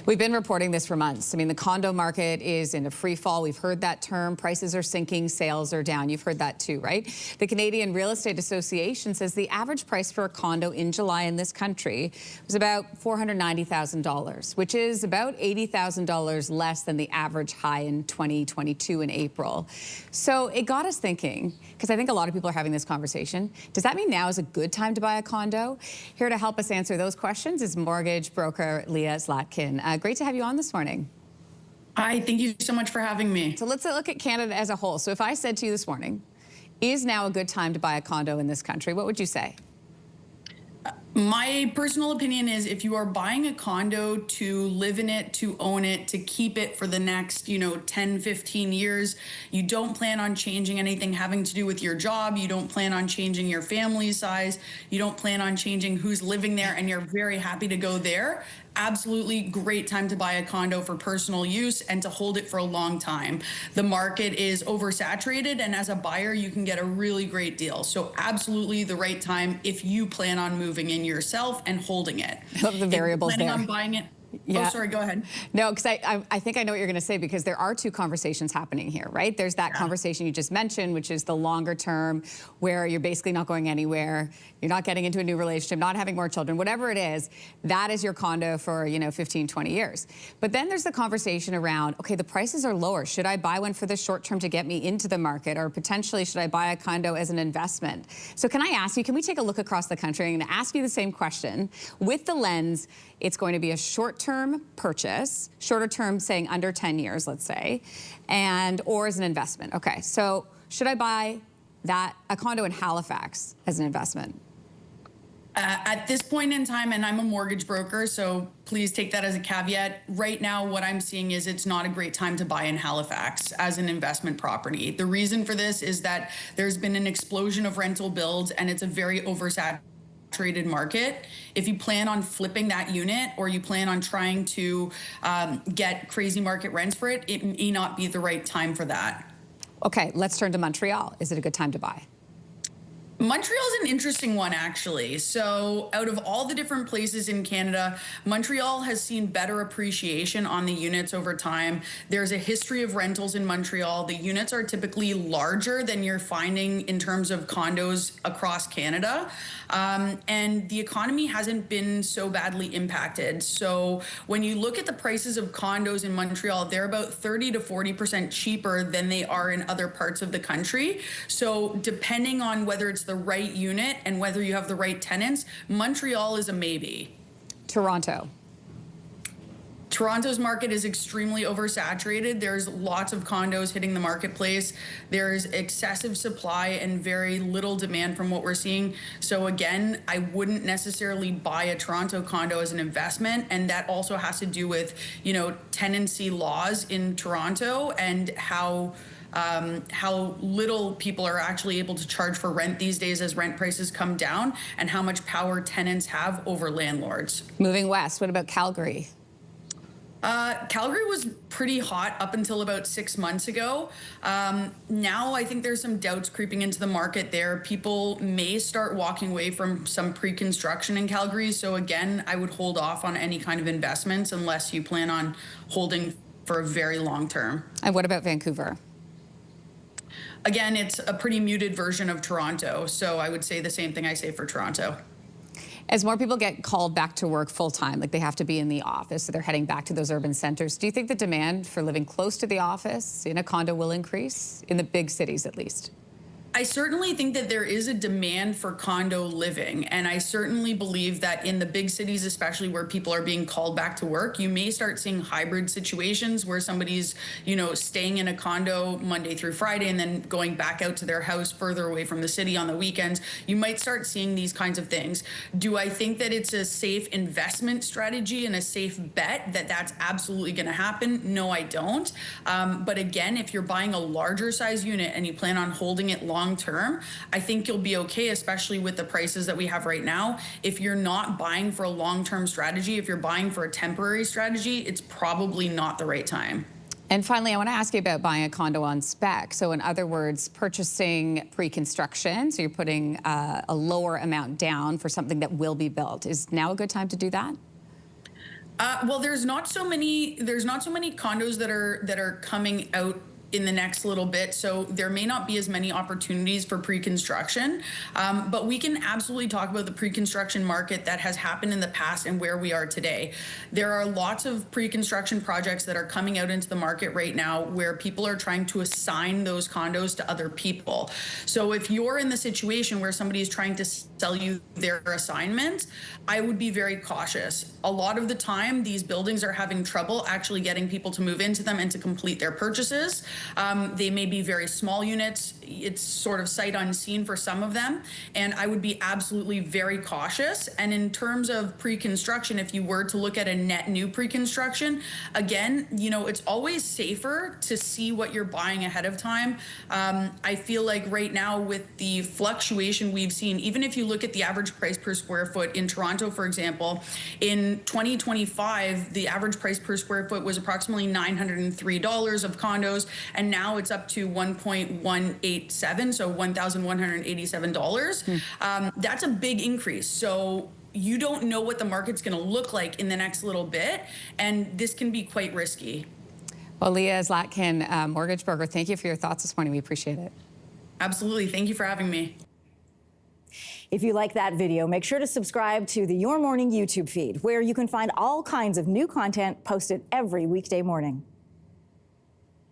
We've been reporting this for months. I mean, the condo market is in a free fall. We've heard that term. Prices are sinking, sales are down. You've heard that too, right? The Canadian Real Estate Association says the average price for a condo in July in this country was about $490,000, which is about $80,000 less than the average high in 2022 in April. So it got us thinking, because I think a lot of people are having this conversation. Does that mean now is a good time to buy a condo? Here to help us answer those questions is mortgage broker Leah Zlatkin. Great to have you on this morning. Hi, thank you so much for having me. So let's look at Canada as a whole. So if I said to you this morning, is now a good time to buy a condo in this country, what would you say? My personal opinion is if you are buying a condo to live in it, to own it, to keep it for the next, 10, 15 years, you don't plan on changing anything having to do with your job, you don't plan on changing your family size, you don't plan on changing who's living there, and you're very happy to go there, absolutely great time to buy a condo for personal use and to hold it for a long time. The market is oversaturated, and as a buyer, you can get a really great deal. So absolutely the right time if you plan on moving in yourself and holding it. I love the variables there. Planning on buying it. Yeah. Oh, sorry, go ahead. No, because I think I know what you're going to say, because there are two conversations happening here, right? There's that conversation you just mentioned, which is the longer term, where you're basically not going anywhere, you're not getting into a new relationship, not having more children, whatever it is, that is your condo for, 15, 20 years. But then there's the conversation around, okay, the prices are lower. Should I buy one for the short term to get me into the market, or potentially should I buy a condo as an investment? So can I ask you, can we take a look across the country? I'm going to ask you the same question with the lens, it's going to be a short-term purchase, shorter term saying under 10 years, let's say, or as an investment. Okay, so should I buy a condo in Halifax as an investment? At this point in time, and I'm a mortgage broker, so please take that as a caveat. Right now, what I'm seeing is it's not a great time to buy in Halifax as an investment property. The reason for this is that there's been an explosion of rental builds, and it's a very oversaturated market. If you plan on flipping that unit, or you plan on trying to get crazy market rents for it, it may not be the right time for that. Okay, let's turn to Montreal. Is it a good time to buy? Montreal's an interesting one, actually. So out of all the different places in Canada, Montreal has seen better appreciation on the units over time. There's a history of rentals in Montreal. The units are typically larger than you're finding in terms of condos across Canada. And the economy hasn't been so badly impacted. So when you look at the prices of condos in Montreal, they're about 30 to 40% cheaper than they are in other parts of the country. So depending on whether it's the right unit and whether you have the right tenants, Montreal is a maybe. Toronto's market is extremely oversaturated. There's lots of condos hitting the marketplace. There's excessive supply and very little demand from what we're seeing. So again, I wouldn't necessarily buy a Toronto condo as an investment. And that also has to do with, tenancy laws in Toronto and how little people are actually able to charge for rent these days as rent prices come down, and how much power tenants have over landlords. Moving west, what about Calgary? Calgary was pretty hot up until about 6 months ago. Now I think there's some doubts creeping into the market there. People may start walking away from some pre-construction in Calgary. So again, I would hold off on any kind of investments unless you plan on holding for a very long term. And what about Vancouver? Again, it's a pretty muted version of Toronto, so I would say the same thing I say for Toronto. As more people get called back to work full-time, like they have to be in the office, so they're heading back to those urban centers, do you think the demand for living close to the office in a condo will increase, in the big cities at least? I certainly think that there is a demand for condo living, and I certainly believe that in the big cities, especially where people are being called back to work, you may start seeing hybrid situations where somebody's, staying in a condo Monday through Friday and then going back out to their house further away from the city on the weekends. You might start seeing these kinds of things. Do I think that it's a safe investment strategy and a safe bet that that's absolutely going to happen? No, I don't. But again, if you're buying a larger size unit and you plan on holding it long term, I think you'll be okay, especially with the prices that we have right now. If you're not buying for a long-term strategy, if you're buying for a temporary strategy, it's probably not the right time. And finally, I want to ask you about buying a condo on spec. So in other words, purchasing pre-construction, so you're putting a lower amount down for something that will be built. Is now a good time to do that? Well, there's not so many condos that are coming out in the next little bit, so there may not be as many opportunities for pre-construction, but we can absolutely talk about the pre-construction market that has happened in the past and where we are today. There are lots of pre-construction projects that are coming out into the market right now where people are trying to assign those condos to other people. So if you're in the situation where somebody is trying to sell you their assignment, I would be very cautious. A lot of the time, these buildings are having trouble actually getting people to move into them and to complete their purchases. They may be very small units. It's sort of sight unseen for some of them. And I would be absolutely very cautious. And in terms of pre-construction, if you were to look at a net new pre-construction, again, you know, it's always safer to see what you're buying ahead of time. I feel like right now with the fluctuation we've seen, even if you look at the average price per square foot in Toronto, for example, in 2025, the average price per square foot was approximately $903 of condos, and now it's up to 1.187, so $1,187. That's a big increase. So you don't know what the market's going to look like in the next little bit, and this can be quite risky. Well, Leah Zlatkin, mortgage broker, thank you for your thoughts this morning. We appreciate it. Absolutely. Thank you for having me. If you like that video, make sure to subscribe to the Your Morning YouTube feed, where you can find all kinds of new content posted every weekday morning.